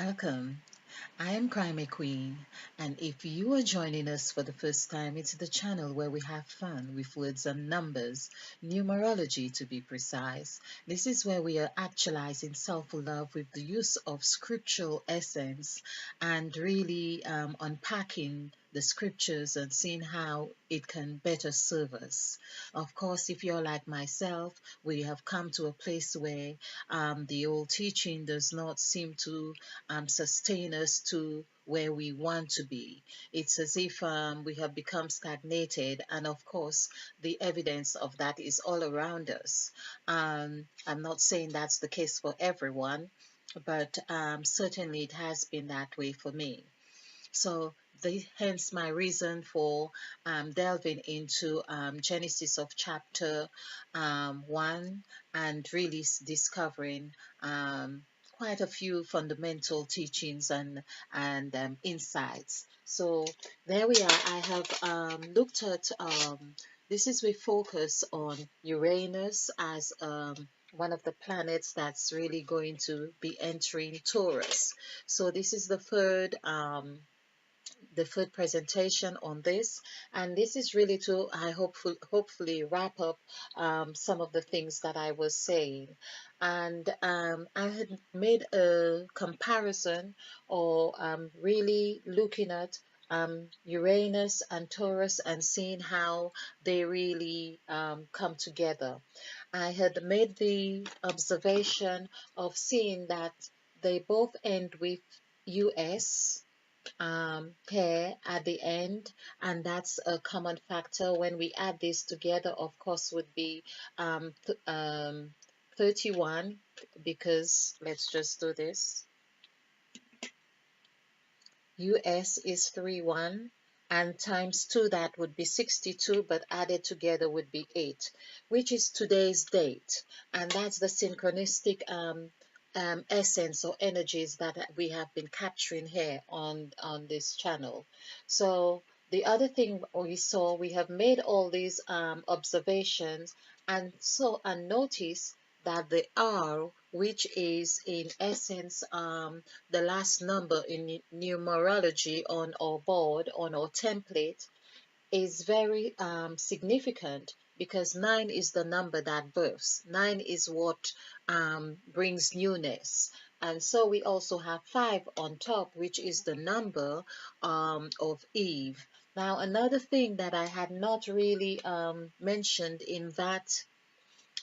Welcome. I am Crime Queen, and if you are joining us for the first time, it's the channel where we have fun with words and numbers, numerology to be precise. This is where we are actualizing self love with the use of scriptural essence and really unpacking the scriptures and seeing how it can better serve us. Of course, if you're like myself, we have come to a place where the old teaching does not seem to sustain us to where we want to be. It's as if we have become stagnated, and of course, the evidence of that is all around us. I'm not saying that's the case for everyone, but certainly it has been that way for me. So, hence my reason for delving into Genesis of chapter 1 and really discovering quite a few fundamental teachings and insights. So there we are. I have looked at this is with focus on Uranus as one of the planets that's really going to be entering Taurus. So this is the third presentation on this, and this is really to hopefully wrap up some of the things that I was saying. And I had made a comparison, or really looking at Uranus and Taurus and seeing how they really come together. I had made the observation of seeing that they both end with US pair at the end, and that's a common factor. When we add this together, of course, would be 31, because let's just do this. US is 31, and times 2, that would be 62, but added together would be 8, which is today's date. And that's the synchronistic essence or energies that we have been capturing here on this channel. So the other thing we saw, we have made all these observations, and notice that the R, which is in essence the last number in numerology on our board, on our template, is very significant, because 9 is the number that births. 9 is what brings newness. And so we also have 5 on top, which is the number of Eve. Now, another thing that I had not really mentioned in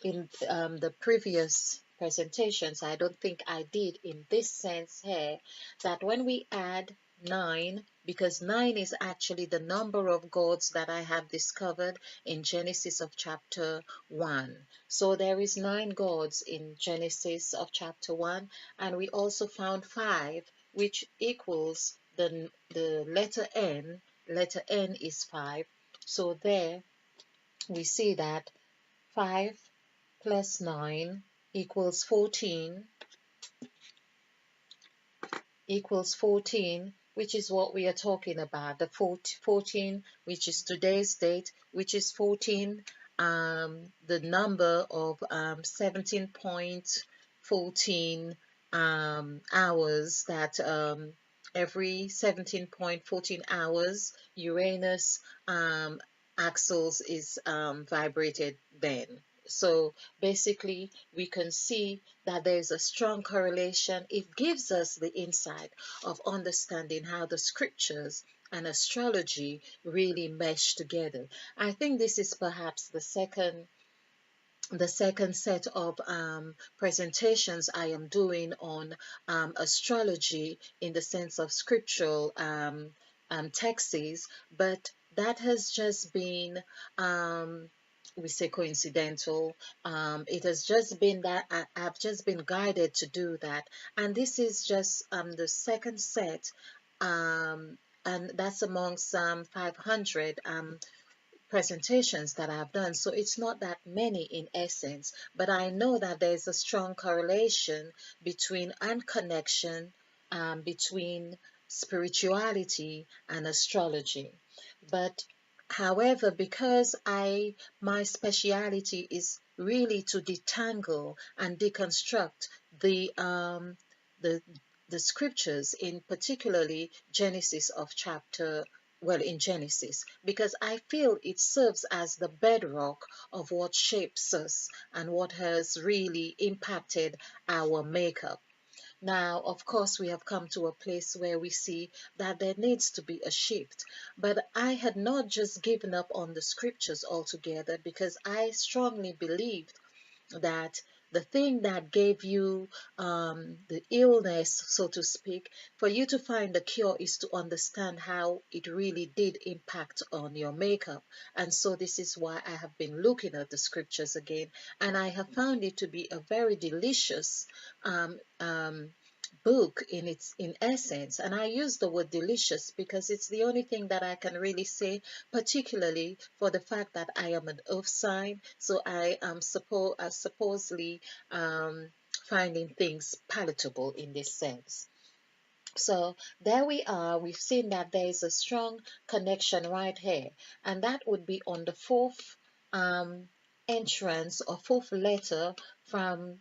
the previous presentations, I don't think I did in this sense here, that when we add 9, because 9 is actually the number of gods that I have discovered in Genesis of chapter 1. So there is 9 gods in Genesis of chapter 1, and we also found 5, which equals the letter N. Letter N is 5. So there we see that 5 plus 9 equals 14, which is what we are talking about. The 14, which is today's date, which is 14, the number of 17.14 hours, that every 17.14 hours, Uranus axles is vibrated then. So basically, we can see that there is a strong correlation. It gives us the insight of understanding how the scriptures and astrology really mesh together. I think this is perhaps the second set of presentations I am doing on astrology in the sense of scriptural texts, but that has just been we say coincidental. It has just been that I've just been guided to do that, and this is just the second set, and that's amongst 500 presentations that I've done. So it's not that many in essence, but I know that there's a strong correlation between and connection between spirituality and astrology. But however, because my speciality is really to detangle and deconstruct the the scriptures, in particularly Genesis of chapter, well, in Genesis, because I feel it serves as the bedrock of what shapes us and what has really impacted our makeup. Now, of course, we have come to a place where we see that there needs to be a shift. But I had not just given up on the scriptures altogether, because I strongly believed that the thing that gave you the illness, so to speak, for you to find the cure is to understand how it really did impact on your makeup. And so this is why I have been looking at the scriptures again, and I have found it to be a very delicious book in its in essence. And I use the word delicious because it's the only thing that I can really say, particularly for the fact that I am an earth sign, so I am supposedly finding things palatable in this sense. So there we are. We've seen that there is a strong connection right here, and that would be on the fourth um, entrance or fourth letter from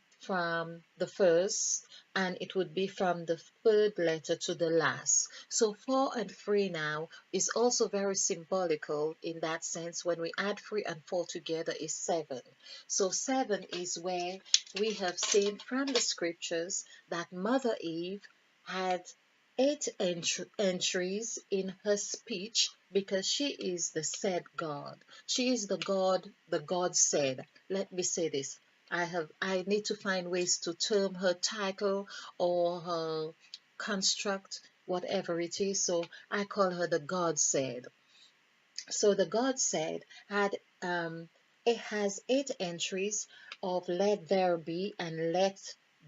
the first, and it would be from the third letter to the last. So 4 and 3 now is also very symbolical in that sense. When we add 3 and 4 together is 7. So 7 is where we have seen from the scriptures that Mother Eve had eight entries in her speech, because she is the said God. She is the God, the God said. Let me say this. I need to find ways to term her title or her construct, whatever it is. So I call her the God said. So the God said had it has 8 entries of let there be and let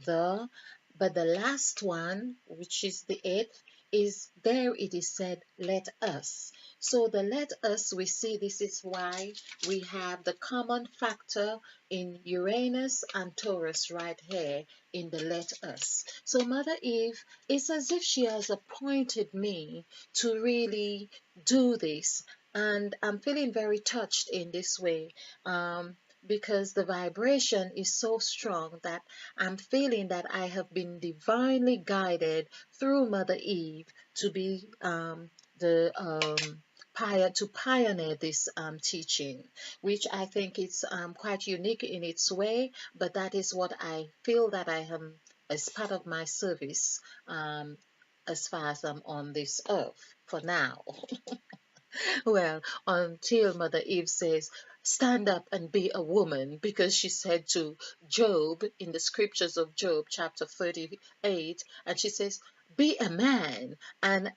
the, but the last one, which is the eighth, is there it is said let us. So the let us, we see this is why we have the common factor in Uranus and Taurus right here in the let us. So Mother Eve, it's as if she has appointed me to really do this, and I'm feeling very touched in this way, because the vibration is so strong that I'm feeling that I have been divinely guided through Mother Eve to be the to pioneer this teaching, which I think is quite unique in its way, but that is what I feel that I am as part of my service, as far as I'm on this earth for now. Well, until Mother Eve says, stand up and be a woman, because she said to Job in the scriptures of Job, chapter 38, and she says, be a man. And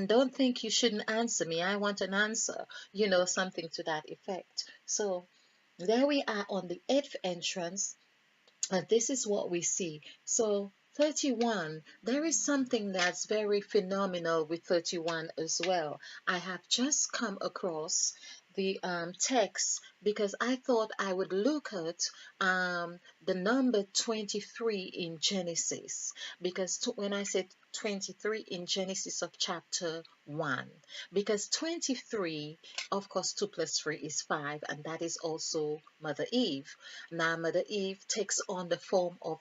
don't think you shouldn't answer me. I want an answer, something to that effect. So there we are on the eighth entrance, and this is what we see. So 31, there is something that's very phenomenal with 31 as well. I have just come across the text because I thought I would look at the number 23 in Genesis, because when I said 23 in Genesis of chapter 1, because 23, of course, 2 plus 3 is 5, and that is also Mother Eve. Now, Mother Eve takes on the form of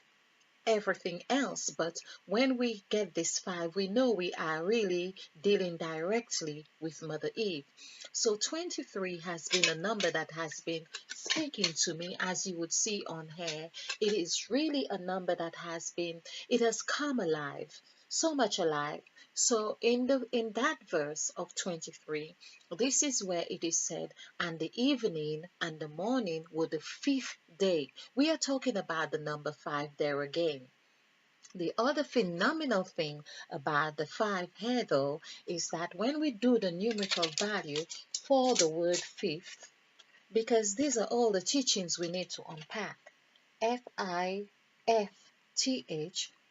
everything else, but when we get this 5, we know we are really dealing directly with Mother Eve. So 23 has been a number that has been speaking to me, as you would see on here. It is really a number that it has come alive, so much alive. So in that verse of 23, this is where it is said, and the evening and the morning were the fifth day. We are talking about the number 5 there again. The other phenomenal thing about the 5 here, though, is that when we do the numerical value for the word fifth, because these are all the teachings we need to unpack. Fifth,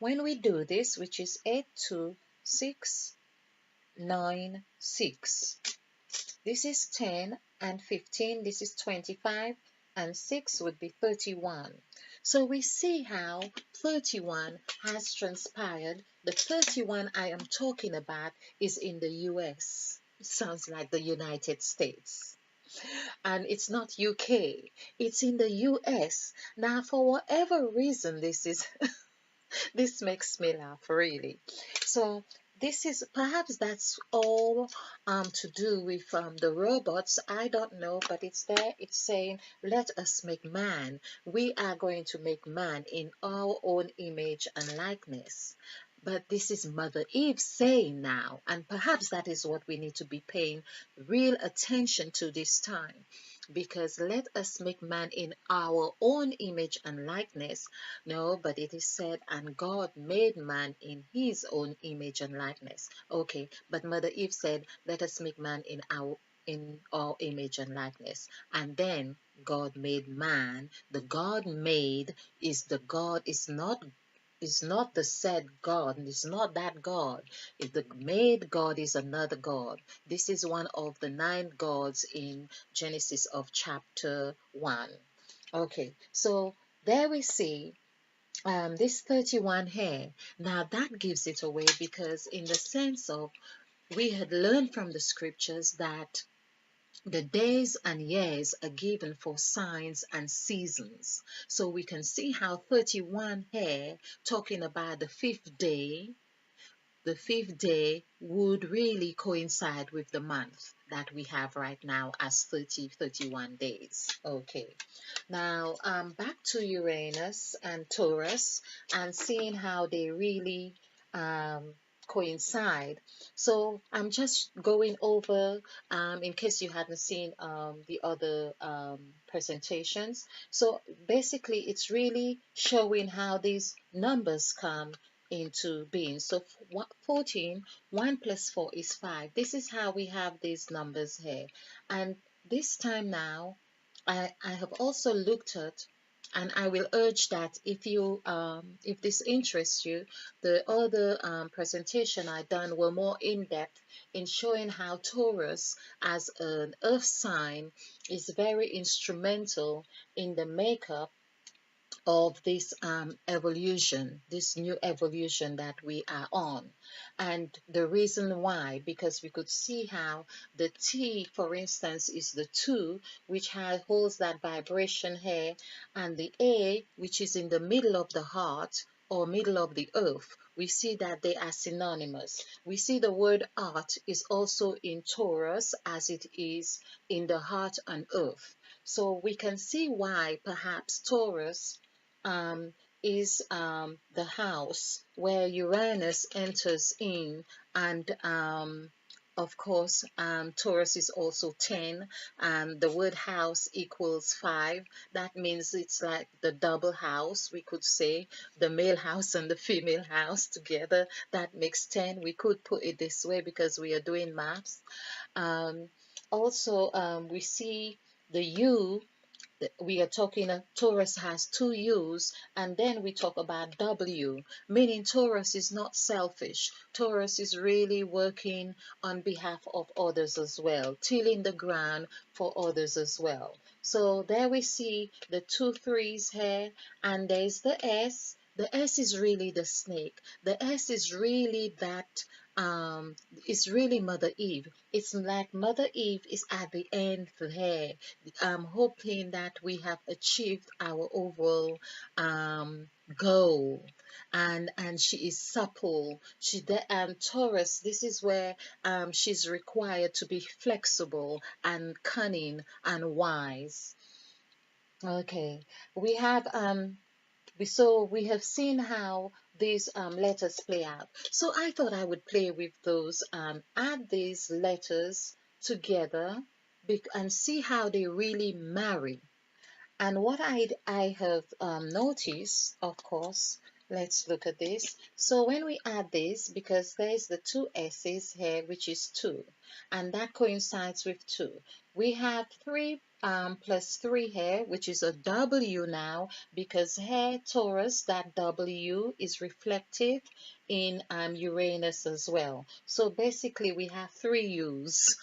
when we do this, which is 82696. This is 10 and 15, this is 25, and 6 would be 31. So we see how 31 has transpired. The 31 I am talking about is in the US. It sounds like the United States. And it's not UK, it's in the US. Now, for whatever reason this is This makes me laugh, really. So this is perhaps that's all to do with the robots. I don't know, but it's there. It's saying, "Let us make man." We are going to make man in our own image and likeness. But this is Mother Eve saying now, and perhaps that is what we need to be paying real attention to this time. Because let us make man in our own image and likeness. No, but it is said, and God made man in his own image and likeness. Okay, but Mother Eve said, let us make man in our image and likeness. And then God made man. The God made is the God, is not the said God, it's not that God. If the made God is another God. This is one of the 9 gods in Genesis of chapter 1. Okay, so there we see this 31 here. Now that gives it away because in the sense of we had learned from the scriptures that the days and years are given for signs and seasons. So we can see how 31 here talking about the fifth day would really coincide with the month that we have right now as 31 days. Okay. Now, back to Uranus and Taurus and seeing how they really um, coincide. So I'm just going over, in case you hadn't seen the other presentations. So basically, it's really showing how these numbers come into being. So 14, 1 plus 4 is 5. This is how we have these numbers here. And this time now, I have also looked at, and I will urge that if this interests you, the other presentation I done were more in depth in showing how Taurus as an earth sign is very instrumental in the makeup of this evolution, this new evolution that we are on. And the reason why, because we could see how the T, for instance, is the 2, which holds that vibration here, and the A, which is in the middle of the heart or middle of the earth. We see that they are synonymous. We see the word art is also in Taurus as it is in the heart and earth. So we can see why perhaps Taurus um, is the house where Uranus enters in, and of course, Taurus is also 10, and the word house equals 5. That means it's like the double house, we could say, the male house and the female house together. That makes 10. We could put it this way because we are doing maths. Um, Also, we see the U, we are talking Taurus has 2 U's, and then we talk about W, meaning Taurus is not selfish. Taurus is really working on behalf of others as well, tilling the ground for others as well. So there we see the 2 3's here, and there's the S. The S is really the snake. The S is really that it's really Mother Eve. It's like Mother Eve is at the end here. I'm hoping that we have achieved our overall goal. And she is supple. Taurus, this is where she's required to be flexible and cunning and wise. Okay, we have we have seen how these letters play out. So I thought I would play with those, add these letters together and see how they really marry. And what I have noticed, of course, let's look at this. So when we add this, because there's the 2 S's here, which is 2, and that coincides with 2. We have 3 plus 3 here, which is a W now, because here, Taurus, that W is reflective in Uranus as well. So basically, we have 3 U's,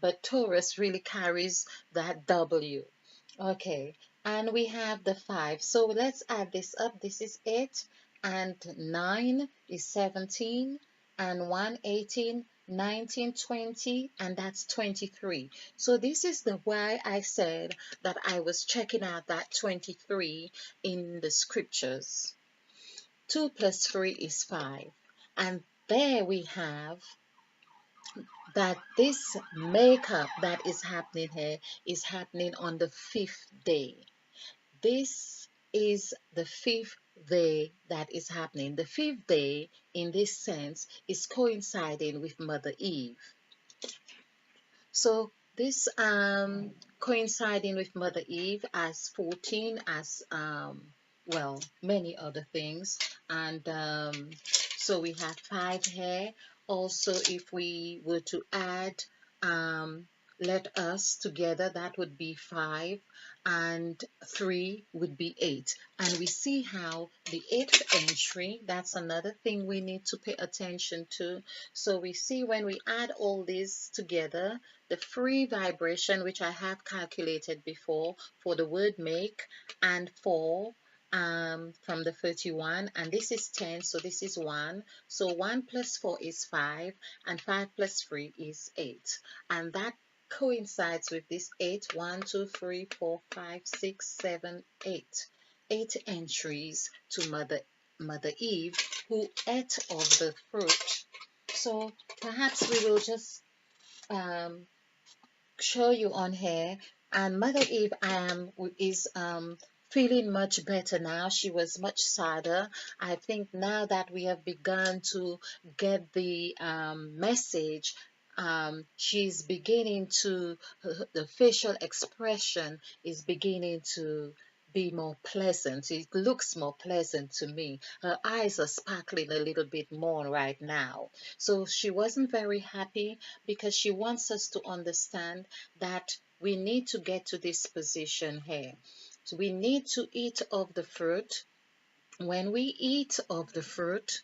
but Taurus really carries that W. Okay, and we have the 5. So let's add this up. This is 8, and 9 is 17, and 1, 18, 19, 20, and that's 23. So this is the why I said that I was checking out that 23 in the scriptures. 2 plus 3 is 5. And there we have that this makeup that is happening here is happening on the 5th day. This is the 5th day that is happening. The 5th day, in this sense, is coinciding with Mother Eve. So this coinciding with Mother Eve as 14, as well, many other things. And so we have 5 here. Also, if we were to add let us together, that would be 5, and 3 would be 8. And we see how the 8th entry, that's another thing we need to pay attention to. So we see when we add all these together, the free vibration, which I have calculated before for the word make, and 4 from the 31, and this is 10, so this is 1. So 1 plus 4 is 5, and 5 plus 3 is 8. And that coincides with this 8. 1, 2, 3, 4, 5, 6, 7, 8. 8 entries to Mother Eve, who ate of the fruit. So perhaps we will just show you on here. And Mother Eve is feeling much better now. She was much sadder. I think now that we have begun to get the message, she's beginning to, the facial expression is beginning to be more pleasant. It looks more pleasant to me. Her eyes are sparkling a little bit more right now. So she wasn't very happy, because she wants us to understand that we need to get to this position here. So we need to eat of the fruit. When we eat of the fruit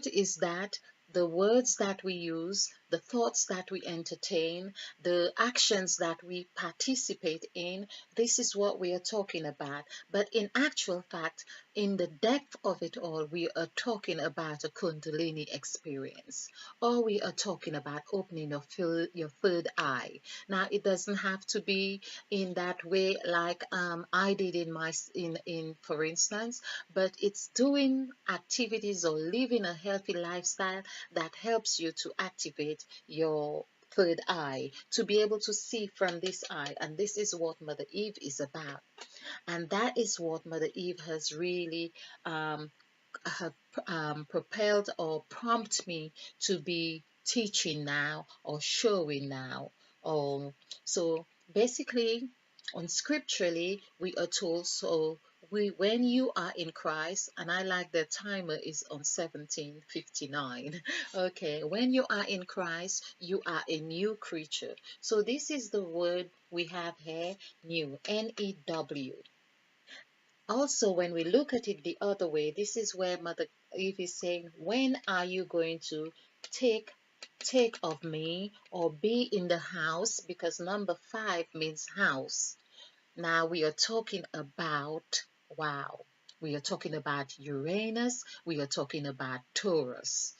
is that the words that we use, the thoughts that we entertain, the actions that we participate in, this is what we are talking about. But in actual fact, in the depth of it all, we are talking about a Kundalini experience, or we are talking about opening your third eye. Now, it doesn't have to be in that way like I did in for instance, but it's doing activities or living a healthy lifestyle that helps you to activate your third eye, to be able to see from this eye. And this is what Mother Eve is about. And that is what Mother Eve has really um, have propelled or prompted me to be teaching now or showing now. Or so basically, on scripturally, we are told, so when you are in Christ, and I like the timer is on 17:59. Okay, when you are in Christ, you are a new creature. So this is the word we have here, new, N-E-W. Also, when we look at it the other way, this is where Mother Eve is saying, when are you going to take take of me, or be in the house? Because number 5 means house. Now we are talking about, wow, we are talking about Uranus, we are talking about Taurus.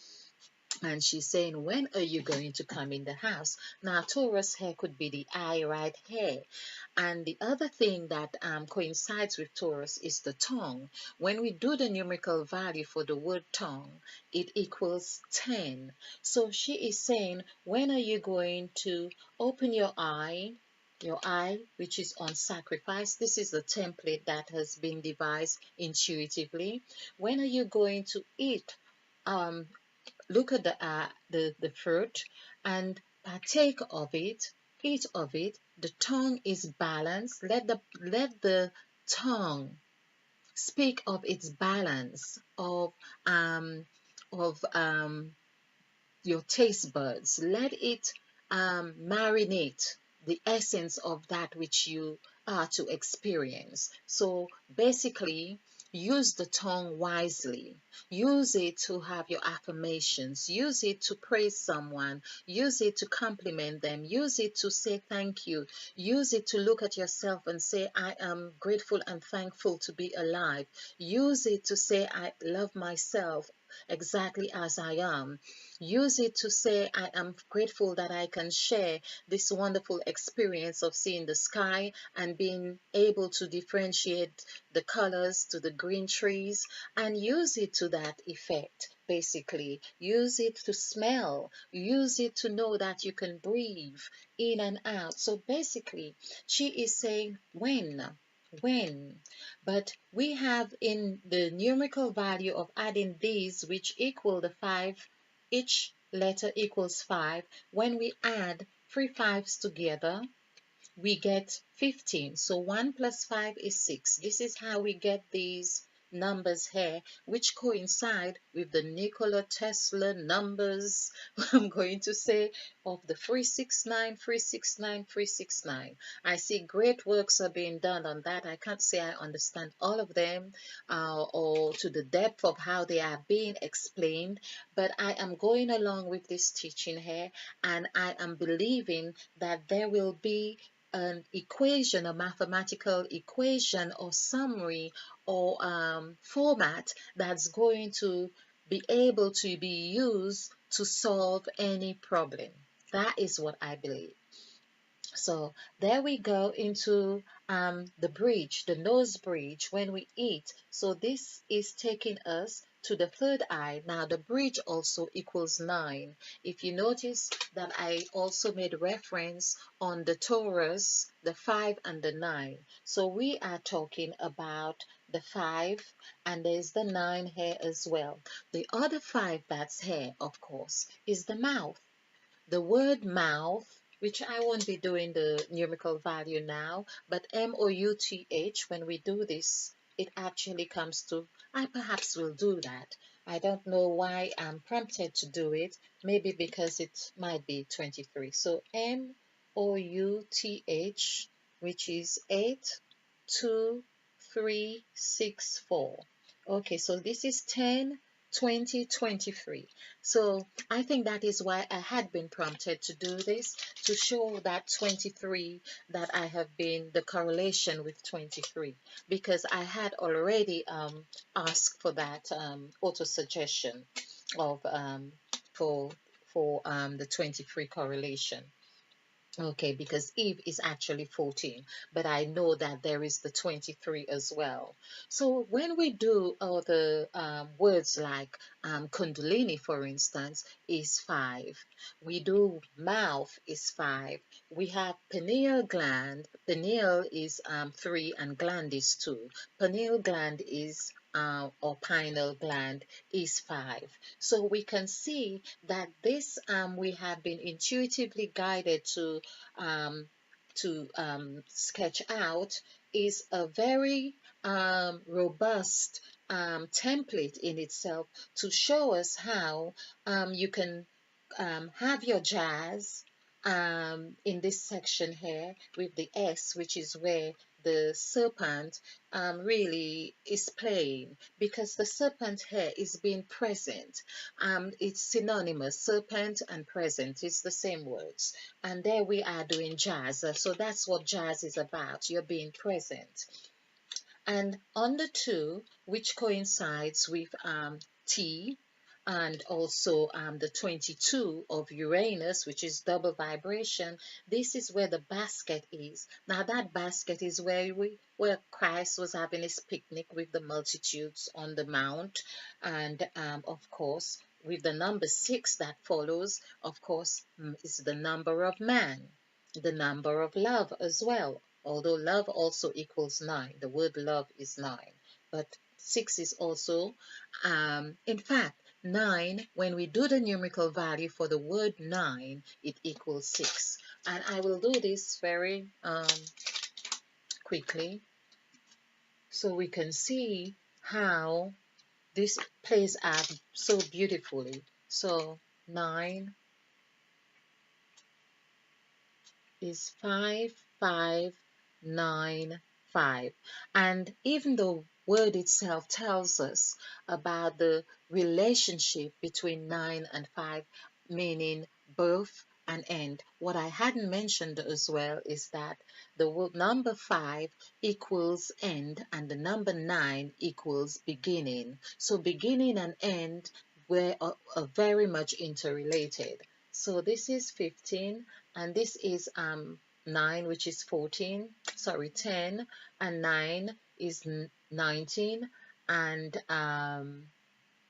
And she's saying, when are you going to come in the house? Now, Taurus hair could be the eye right here. And the other thing that coincides with Taurus is the tongue. When we do the numerical value for the word tongue, it equals 10. So she is saying, when are you going to open your eye, which is on sacrifice? This is the template that has been devised intuitively. When are you going to eat? Look at the fruit and partake of it, eat of it. The tongue is balanced. Let the tongue speak of its balance of your taste buds. Let it marinate the essence of that which you are to experience. So basically, use the tongue wisely. Use it to have your affirmations. Use it to praise someone. Use it to compliment them. Use it to say thank you. Use it to look at yourself and say, I am grateful and thankful to be alive. Use it to say, I love myself. exactly as I am. Use it to say, I am grateful that I can share this wonderful experience of seeing the sky and being able to differentiate the colors to the green trees, and use it to that effect. Basically, use it to smell, use it to know that you can breathe in and out. So basically, she is saying when. But we have in the numerical value of adding these, which equal the 5, each letter equals 5. When we add 3 5s together, we get 15. So 1 plus 5 is 6. This is how we get these numbers here, which coincide with the Nikola Tesla numbers, I'm going to say, of the 369, 369, 369. I see great works are being done on that. I can't say I understand all of them or to the depth of how they are being explained, but I am going along with this teaching here, and I am believing that there will be an equation, a mathematical equation or summary or format that's going to be able to be used to solve any problem. That is what I believe. So there we go into the bridge, the nose bridge when we eat. So this is taking us to the third eye. Now the bridge also equals 9. If you notice that I also made reference on the Taurus, the 5 and the 9. So we are talking about the 5 and there's the 9 here as well. The other 5 that's here, of course, is the mouth. The word mouth, which I won't be doing the numerical value now, but MOUTH, when we do this, it actually comes to, I perhaps will do that. I don't know why I'm prompted to do it, maybe because it might be 23. So MOUTH, which is 8, 2, 3, 6, 4. Okay, so this is 10, 20, 23. So I think that is why I had been prompted to do this, to show that 23, that I have been the correlation with 23, because I had already asked for that auto suggestion of for the 23 correlation. Okay, because Eve is actually 14, but I know that there is the 23 as well. So when we do other words like Kundalini, for instance, is 5. We do mouth is 5. We have pineal gland. Pineal is 3 and gland is 2. Pineal gland is or pineal gland is 5. So we can see that this we have been intuitively guided um, to sketch out is a very robust template in itself to show us how you can have your jazz in this section here with the S, which is where the serpent really is playing, because the serpent here is being present. It's synonymous, serpent and present is the same words. And there we are doing jazz. So that's what jazz is about. You're being present. And on the 2, which coincides with T, and also the 22 of Uranus, which is double vibration, this is where the basket is. Now that basket is where Christ was having his picnic with the multitudes on the mount, and of course with the number 6 that follows, of course, is the number of man, the number of love as well. Although love also equals 9, the word love is 9, but 6 is also, in fact, 9, when we do the numerical value for the word 9, it equals 6. And I will do this very quickly so we can see how this plays out so beautifully. So 9 is 5595. And even the word itself tells us about the relationship between 9 and 5, meaning birth and end. What I hadn't mentioned as well is that the number 5 equals end and the number 9 equals beginning. So beginning and end are very much interrelated. So this is 15 and this is 9, which is 14, sorry, 10, and 9 is 19, and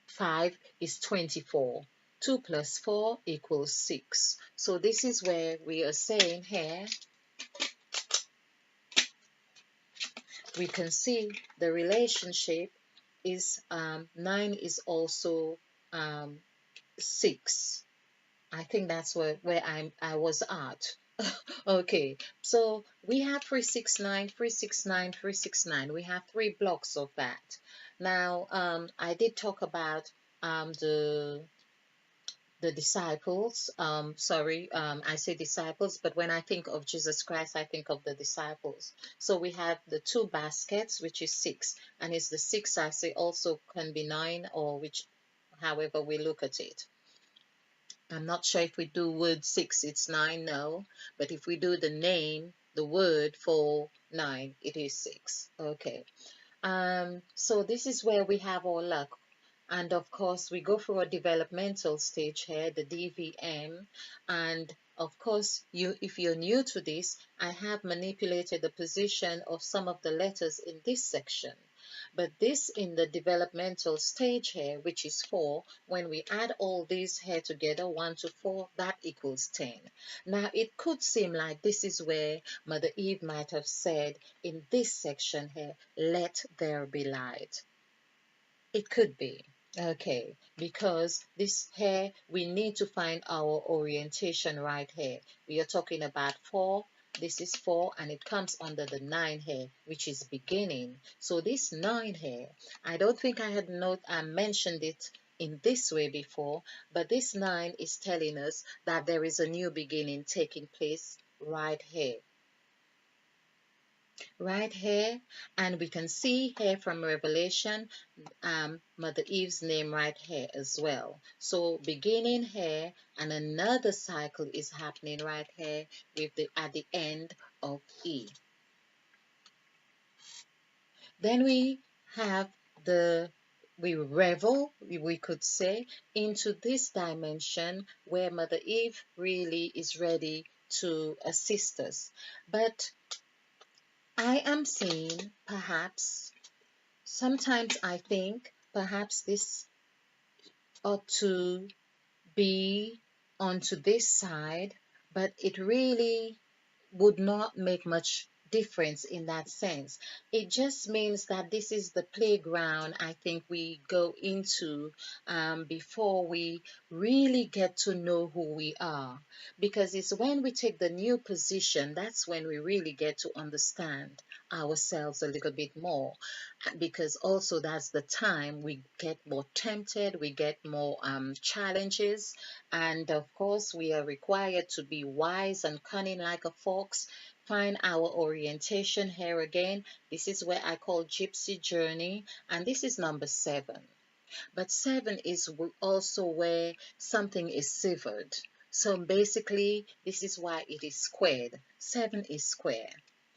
5 is 24. 2 plus 4 equals 6. So this is where we are saying here, we can see the relationship is 9 is also 6. I think that's where I was at. Okay, so we have 369, 369, 369. We have 3 blocks of that. Now, I did talk about the disciples. Sorry, I say disciples, but when I think of Jesus Christ, I think of the disciples. So we have the 2 baskets, which is 6, and it's the 6 I say also can be 9, or which, however we look at it. I'm not sure if we do word 6, it's 9, no. But if we do the name, the word for 9, it is 6. Okay. So this is where we have our luck. And of course, we go through a developmental stage here, the DVM. And of course, if you're new to this, I have manipulated the position of some of the letters in this section. But this in the developmental stage here, which is 4, when we add all these here together, 1 to 4, that equals 10. Now, it could seem like this is where Mother Eve might have said in this section here, let there be light. It could be. Okay, because this here, we need to find our orientation right here. We are talking about 4. This is 4, and it comes under the 9 here, which is beginning. So this 9 here, I don't think I had mentioned it in this way before, but this 9 is telling us that there is a new beginning taking place right here. Right here, and we can see here from Revelation Mother Eve's name right here as well. So beginning here, and another cycle is happening right here with at the end of E. Then we have we revel, we could say, into this dimension where Mother Eve really is ready to assist us. But I am seeing perhaps, sometimes I think perhaps this ought to be onto this side, but it really would not make much difference in that sense. It just means that this is the playground I think we go into before we really get to know who we are. Because it's when we take the new position, that's when we really get to understand ourselves a little bit more. Because also that's the time we get more tempted, we get more challenges, and of course we are required to be wise and cunning like a fox. Find our orientation here again. This is where I call Gypsy Journey, and this is number 7. But 7 is also where something is severed. So basically, this is why it is squared. 7 is square.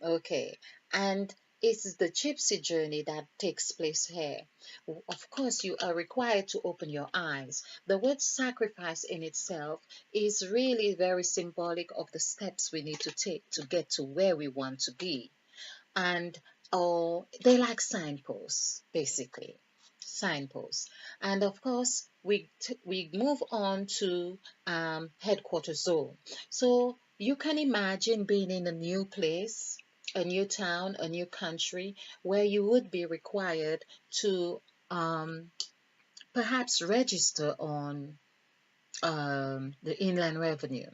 Okay, and it's the gypsy journey that takes place here. Of course, you are required to open your eyes. The word sacrifice in itself is really very symbolic of the steps we need to take to get to where we want to be. And they like signposts, basically. Signposts. And of course, we move on to headquarters zone. So you can imagine being in a new place, a new town, a new country, where you would be required to perhaps register on the Inland Revenue,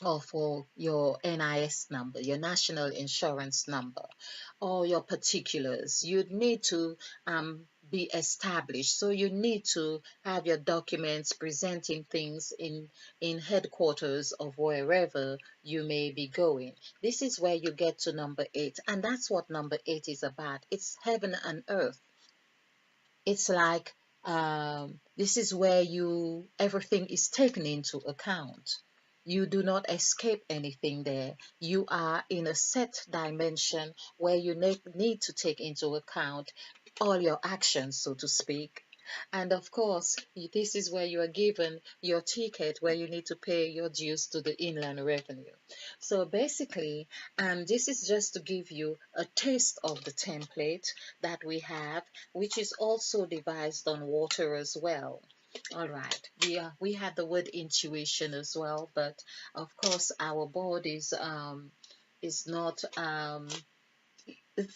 or for your NIS number, your national insurance number, or your particulars. You'd need to be established. So you need to have your documents presenting things in headquarters of wherever you may be going. This is where you get to number 8, and that's what number 8 is about. It's heaven and earth. It's like this is where everything is taken into account. You do not escape anything there. You are in a set dimension where you need to take into account all your actions, so to speak. And of course, this is where you are given your ticket, where you need to pay your dues to the inland revenue. So basically, this is just to give you a taste of the template that we have, which is also devised on water as well. All right, we had the word intuition as well, but of course our board is not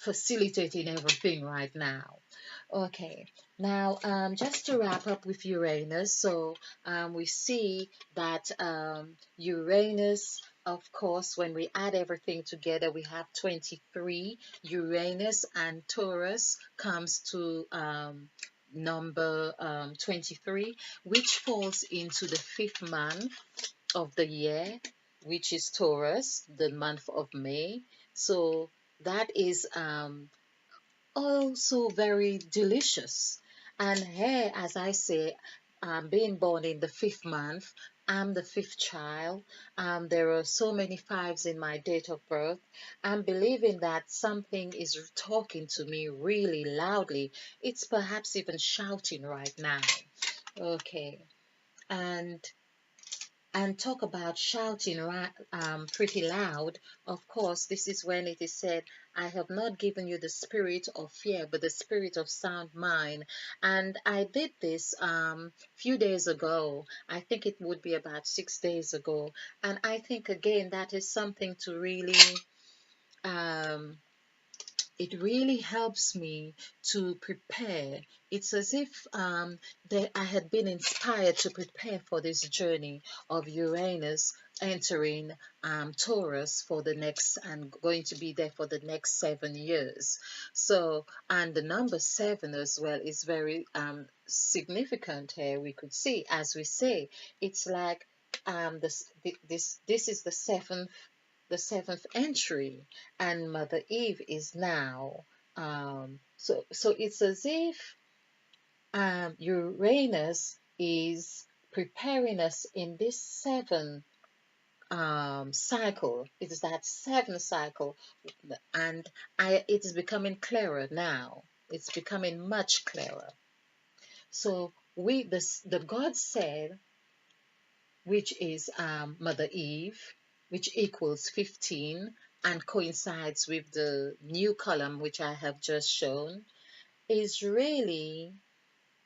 facilitating everything right now. Okay, now just to wrap up with Uranus, so we see that Uranus, of course, when we add everything together, we have 23. Uranus and Taurus comes to number 23, which falls into the fifth month of the year, which is Taurus, the month of May. So that is also very delicious. And here, as I say, being born in the fifth month, I'm the fifth child. There are so many fives in my date of birth. I'm believing that something is talking to me really loudly. It's perhaps even shouting right now. Okay. And talk about shouting pretty loud. Of course, this is when it is said, I have not given you the spirit of fear, but the spirit of sound mind. And I did this few days ago. I think it would be about 6 days ago. And I think, again, that is something to really um, it really helps me to prepare. It's as if that I had been inspired to prepare for this journey of Uranus entering Taurus for the next, and going to be there for the next 7 years. So, and the number seven as well is very significant here. We could see, as we say, it's like this is the seventh entry, and Mother Eve is now. So it's as if Uranus is preparing us in this seventh cycle. It is that seventh cycle, and it's becoming clearer now. It's becoming much clearer. So the God said, which is Mother Eve, which equals 15 and coincides with the new column which I have just shown, is really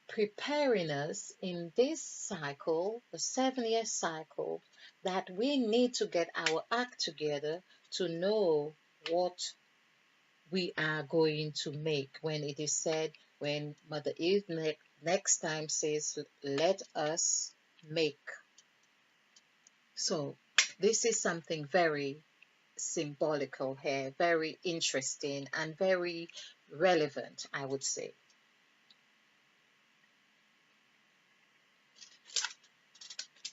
preparing us in this cycle, the 7 year cycle, that we need to get our act together to know what we are going to make. When it is said, when Mother Eve next time says, let us make. So this is something very symbolical here, very interesting and very relevant, I would say.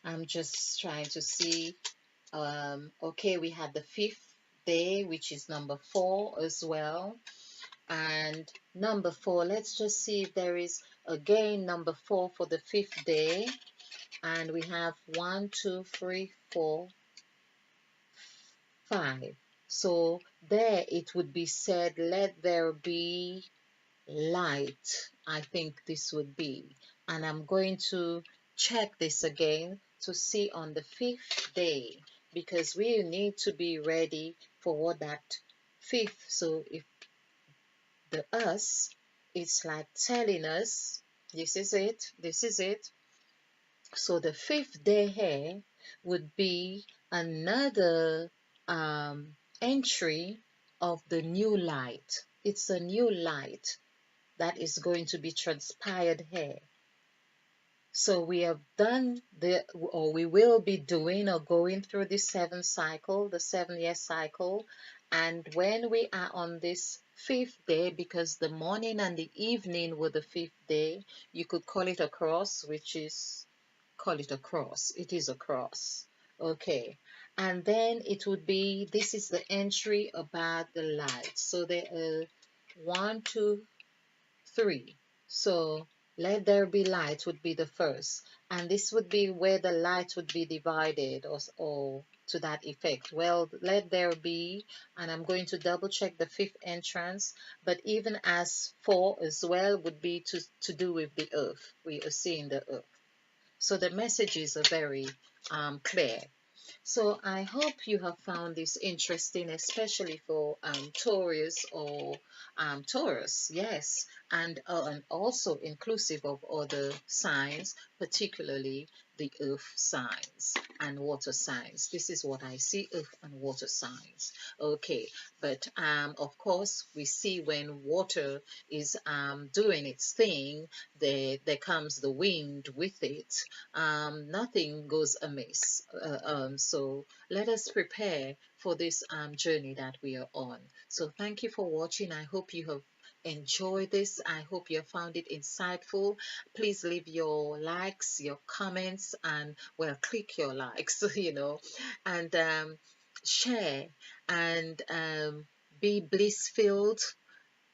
I'm just trying to see. Okay, we had the fifth day, which is number 4 as well. And number 4, let's just see if there is again number 4 for the fifth day. And we have 1, 2, 3, 4, 5. So there it would be said, let there be light. I think this would be. And I'm going to check this again to see on the fifth day, because we need to be ready for what that fifth. So if the us, it's like telling us, this is it, this is it. So the fifth day here would be another entry of the new light. It's a new light that is going to be transpired here. So we have done or we will be doing or going through this 7 cycle, the 7 year cycle. And when we are on this fifth day, because the morning and the evening were the fifth day, you could call it a cross, call it a cross. It is a cross. Okay. And then it would be, this is the entry about the light. So there are 1, 2, 3. So Let there be light would be the first, and this would be where the light would be divided, or to that effect. Well, let there be, and I'm going to double check the fifth entrance, but even as four as well would be to do with the earth. We are seeing the earth. So the messages are very clear. So I hope you have found this interesting, especially for Taurus or Taurus, yes, and also inclusive of other signs, particularly the earth signs and water signs. This is what I see, earth and water signs. Okay, but of course, we see when water is doing its thing, there comes the wind with it. Nothing goes amiss. So let us prepare for this journey that we are on. So thank you for watching. I hope you have enjoyed this. I hope you have found it insightful. Please leave your likes, your comments, and well, click your likes, and share and be bliss filled,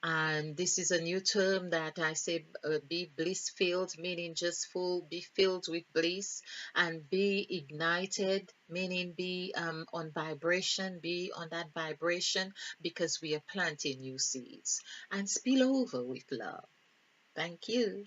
and this is a new term that I say, be bliss filled, meaning just full, be filled with bliss, and be ignited, meaning be on vibration, be on that vibration, because we are planting new seeds, and spill over with love. Thank you.